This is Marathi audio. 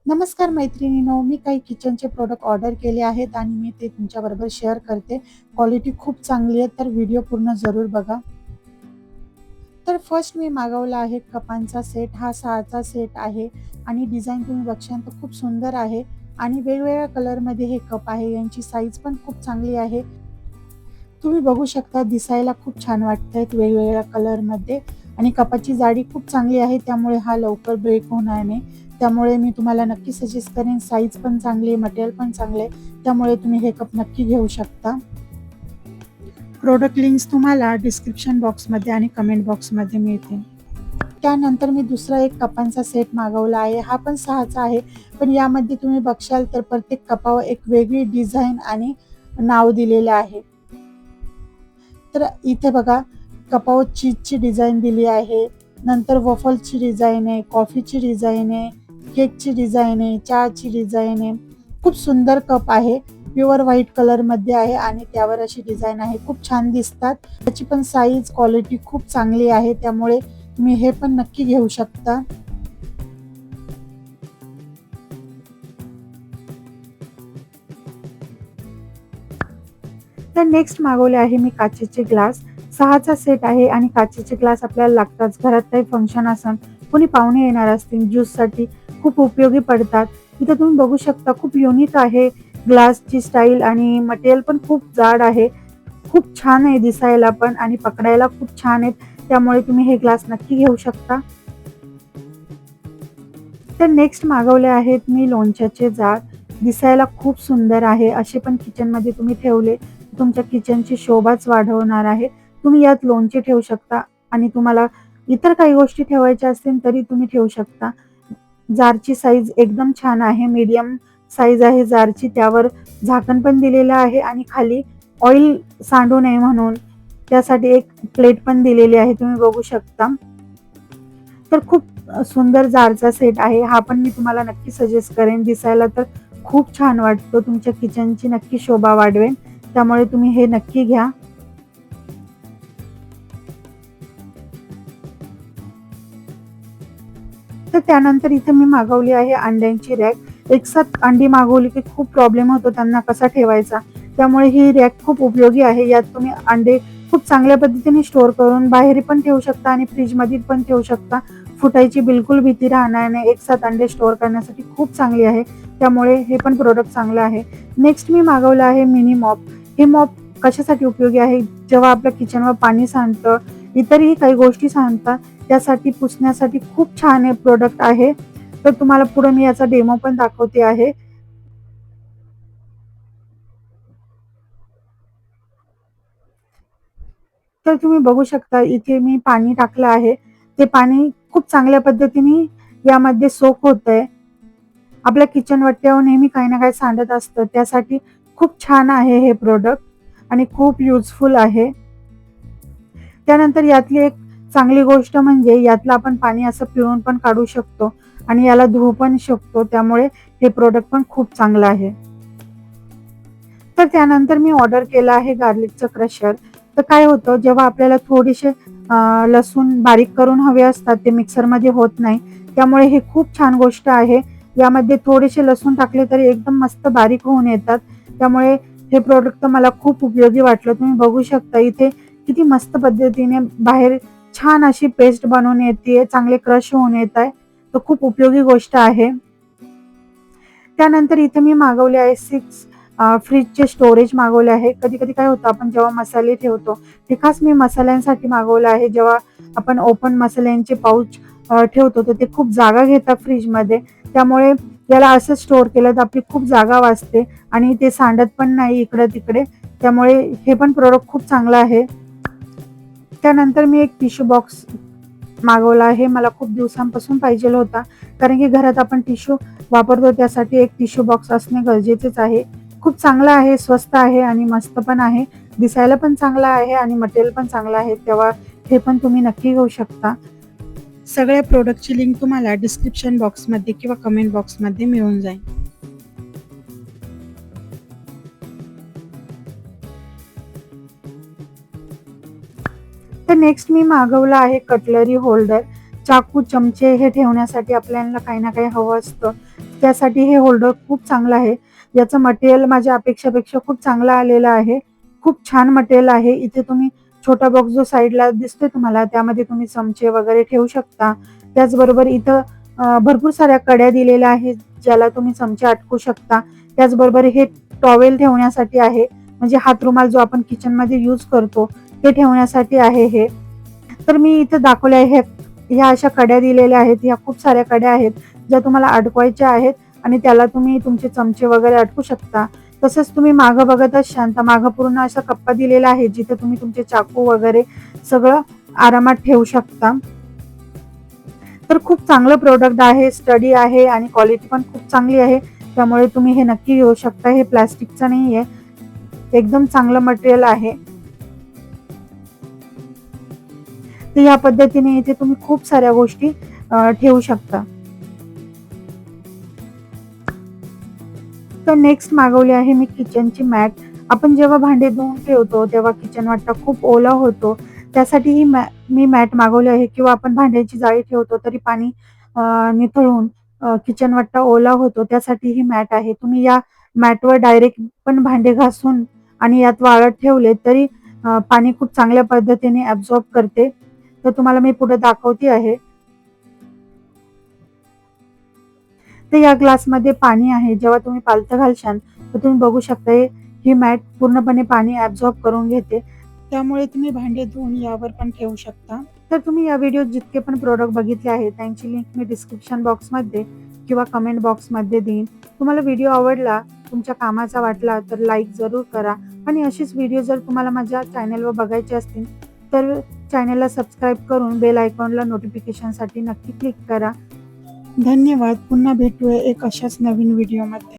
नमस्कार मैत्रिणींनो, मी काही किचनचे प्रोडक्ट ऑर्डर केले आहेत आणि मी ते तुमच्याबरोबर शेअर करते. क्वालिटी खूप चांगली आहे, तर व्हिडिओ पूर्ण जरूर बघा. तर फर्स्ट मी मागवला आहे कपांचा सेट. हा 6चा सेट आहे आणि डिझाइन तुम्ही बघशाल तर खूप सुंदर आहे आणि वेगवेगळ्या कलरमध्ये हे कप आहे. यांची साईज पण खूप चांगली आहे. तुम्ही बघू शकता दिसायला खूप छान वाटतायत वेगवेगळ्या कलरमध्ये आणि कपाची जाडी खूप चांगली आहे, त्यामुळे हा लवकर ब्रेक होणार नाही. त्यामुळे मी तुम्हाला नक्की सजेस्ट करेन. साईज पण चांगली आहे, मटेरियल पण चांगलं आहे, त्यामुळे तुम्ही हे कप नक्की घेऊ शकता. प्रोडक्ट लिंक्स तुम्हाला डिस्क्रिप्शन बॉक्समध्ये आणि कमेंट बॉक्समध्ये मिळतील. त्यानंतर मी दुसरा एक कपांचा सेट मागवला आहे. हा पण 6चा आहे, पण यामध्ये तुम्ही बघशाल तर प्रत्येक कपावर एक वेगळी डिझाइन आणि नाव दिलेलं आहे. तर इथे बघा, कपावर चीजची डिझाइन दिली आहे, नंतर वफलची डिझाइन आहे, कॉफीची डिझाइन आहे, केकची डिझाइन आहे, चहाची डिझाइन आहे. खूप सुंदर कप आहे. प्युअर व्हाईट कलरमध्ये आहे आणि त्यावर अशी डिझाइन आहे. खूप छान दिसतात. त्याची पण साईज क्वालिटी खूप चांगली आहे, त्यामुळे तुम्ही हे पण नक्की घेऊ शकता. तर नेक्स्ट मागवले आहे मी काचेचे ग्लास. 6चा सेट आहे आणि काचेचे ग्लास आपल्याला लागतात. घरात काही फंक्शन असेल, कोणी पाहुणे येणार असतील, ज्यूससाठी खूप उपयोगी पडतात. इथे तुम्ही बघू शकता खूप युनिक आहे ग्लासची स्टाईल आणि मटेरियल पण खूप जाड आहे. खूप छान आहे दिसायला पण आणि पकडायला खूप छान आहेत. त्यामुळे तुम्ही हे ग्लास नक्की घेऊ शकता. तर नेक्स्ट मागवले आहेत मी लोणच्याचे जार. दिसायला खूप सुंदर आहे. असे पण किचनमध्ये तुम्ही ठेवले, तुमच्या किचनची शोभाच वाढवणार आहे. तुम्ही यात लोणचे ठेवू शकता आणि तुम्हाला इतर काही गोष्टी ठेवायच्या असतील तरी तुम्ही ठेवू शकता. जारची साईज एकदम छान आहे. मीडियम साईज आहे जारची. त्यावर झाकण पण दिलेलं आहे आणि खाली ऑइल सांडू नये म्हणून त्यासाठी एक प्लेट पण दिलेली आहे. तुम्ही बघू शकता. तर खूप सुंदर जारचा सेट आहे. हा पण मी तुम्हाला नक्की सजेस्ट करेन. दिसायला तर खूप छान वाटतो. तुमच्या किचनची नक्की शोभा वाढवेल. त्यामुळे तुम्ही हे नक्की घ्या. तर त्यानंतर इथे मी मागवली आहे अंड्यांची रॅक. एकसाथ अंडी मागवली की खूप प्रॉब्लेम होतो त्यांना कसा ठेवायचा. त्यामुळे ही रॅक खूप उपयोगी आहे. यात तुम्ही अंडे खूप चांगल्या पद्धतीने स्टोअर करून बाहेर पण ठेवू शकता आणि फ्रीजमध्ये पण ठेवू शकता. फुटायची बिलकुल भीती राहणार नाही. एकसाथ अंडे स्टोअर करण्यासाठी खूप चांगली आहे. त्यामुळे हे पण प्रोडक्ट चांगलं आहे. नेक्स्ट मी मागवलं आहे मिनी मॉप. हे मॉप कशासाठी उपयोगी आहे? जेव्हा आपल्या किचनवर पाणी सांडतं, इतरही काही गोष्टी सांडतात, त्यासाठी पुसण्यासाठी खूप छान हे प्रोडक्ट आहे. तर तुम्हाला पुढे मी याचा डेमो पण दाखवते आहे. तर तुम्ही बघू शकता इथे मी पाणी टाकलं आहे. ते पाणी खूप चांगल्या पद्धतीने यामध्ये सोक होतंय. आपल्या किचन वट्ट्यावर नेहमी काही ना काही सांडत असतं. त्यासाठी खूप छान आहे हे प्रोडक्ट आणि खूप युजफुल आहे. त्यानंतर यातली एक चांगली गोष्ट म्हणजे यातलं आपण पाणी असं पिळून पण काढू शकतो आणि याला धुवू पण शकतो. त्यामुळे हे प्रोडक्ट पण खूप चांगलं आहे. तर त्यानंतर मी ऑर्डर केलं आहे गार्लिकचं क्रशर. तर काय होतं जेव्हा आपल्याला थोडेसे लसूण बारीक करून हवे असतात ते मिक्सरमध्ये होत नाही. त्यामुळे हे खूप छान गोष्ट आहे. यामध्ये थोडेसे लसूण टाकले तरी एकदम मस्त बारीक होऊन येतात. त्यामुळे हे प्रोडक्ट तर मला खूप उपयोगी वाटलं. तुम्ही बघू शकता इथे किती मस्त पद्धतीने बाहेर छान अशी पेस्ट बनवून येते, चांगले क्रश होऊन येत आहे. तर खूप उपयोगी गोष्ट आहे. त्यानंतर इथे मी मागवले आहे 6 फ्रिजचे स्टोरेज मागवले आहे. कधी-कधी काय होतं आपण जेव्हा मसाले ठेवतो, ते खास मी मसाल्यांसाठी मागवलं आहे. जेव्हा आपण ओपन मसाल्यांचे पाउच ठेवतो तर ते खूप जागा घेतात फ्रिजमध्ये. त्यामुळे याला असं स्टोअर केलं तर आपली खूप जागा वाचते आणि ते सांडत पण नाही इकडे-तिकडे. त्यामुळे हे पण प्रॉडक्ट खूप चांगलं आहे. त्यानंतर मी एक टिश्यू बॉक्स मागवला आहे. मला खूप दिवसांपासून पाहिजेल होता. कारण की घरात आपण टिश्यू वापरतो त्यासाठी एक टिश्यू बॉक्स असणे गरजेचेच आहे. खूप चांगला आहे, स्वस्त आहे आणि मस्त पण आहे. दिसायला पण चांगला आहे आणि मटेरियल पण चांगलं आहे. तेव्हा हे पण तुम्ही नक्की घेऊ शकता. सगळ्या प्रोडक्टची लिंक तुम्हाला डिस्क्रिप्शन बॉक्समध्ये किंवा कमेंट बॉक्समध्ये मिळून जाईल. तर नेक्स्ट मी मागवलं आहे कटलरी होल्डर. चाकू, चमचे हे ठेवण्यासाठी आपल्याला काही ना काही हवं असतं. त्यासाठी हे होल्डर खूप चांगलं आहे. याचं मटेरियल माझ्या अपेक्षापेक्षा खूप चांगलं आलेलं आहे. खूप छान मटेरियल आहे. इथे तुम्ही छोटा बॉक्स जो साईडला दिसतोय तुम्हाला, त्यामध्ये तुम्ही चमचे वगैरे ठेवू शकता. त्याचबरोबर इथं भरपूर साऱ्या कड्या दिलेल्या आहेत, ज्याला तुम्ही चमचे अटकू शकता. त्याचबरोबर हे टॉवेल ठेवण्यासाठी आहे, म्हणजे हातरुमाल जो आपण किचनमध्ये यूज करतो ते ठेवण्यासाठी आहे हे. तर मी इथे दाखवले आहे, ह्या अशा कड्या दिलेल्या आहेत. ह्या खूप साऱ्या कड्या आहेत, ज्या तुम्हाला अडकवायच्या आहेत आणि त्याला तुम्ही तुमचे चमचे वगैरे अटकू शकता. तसंच तुम्ही मागं बघत असाल तर मागं पूर्ण असा कप्पा दिलेला आहे, जिथे तुम्ही तुमचे चाकू वगैरे सगळं आरामात ठेवू शकता. तर खूप चांगलं प्रोडक्ट आहे, स्टडी आहे आणि क्वालिटी पण खूप चांगली आहे. त्यामुळे तुम्ही हे नक्की घेऊ शकता. हे प्लास्टिकचं नाहीये, एकदम चांगलं मटेरियल आहे. तर या पद्धतीने इथे तुम्ही खूप साऱ्या गोष्टी ठेवू शकता. तर नेक्स्ट मागवली आहे मी किचनची मॅट. आपण जेव्हा भांडे धुवून ठेवतो तेव्हा किचन वाटा खूप ओला होतो. त्यासाठी ही मी मॅट मागवली आहे, किंवा आपण भांड्याची जाळी ठेवतो तरी पाणी निथळून किचन वाटा ओला होतो. त्यासाठी ही मॅट आहे. तुम्ही या मॅटवर डायरेक्ट पण भांडे घासून आणि यात वाळत ठेवले तरी पाणी खूप चांगल्या पद्धतीने ॲब्झॉर्ब करते. तर तुम्हाला मी पुढे दाखवते आहे. तर या ग्लासमध्ये पाणी आहे. जेव्हा तुम्ही पालथं घालशाल तर तुम्ही बघू शकता ही मॅट पूर्णपणे पाणी ॲब्झॉर्ब करून घेते. त्यामुळे तुम्ही भांडे धुवून यावर पण ठेवू शकता. तर तुम्ही या व्हिडिओत जितके पण प्रोडक्ट बघितले आहेत त्यांची लिंक मी डिस्क्रिप्शन बॉक्समध्ये किंवा कमेंट बॉक्समध्ये देईन. तुम्हाला व्हिडिओ आवडला, तुमच्या कामाचा वाटला तर लाईक जरूर करा आणि अशीच व्हिडिओ जर तुम्हाला माझ्या चॅनलवर बघायचे असतील तर चॅनलला सबस्क्राईब करून बेल आयकॉनला नोटिफिकेशनसाठी नक्की क्लिक करा. धन्यवाद. पुन्हा भेटूया एक अशाच नवीन व्हिडिओमध्ये.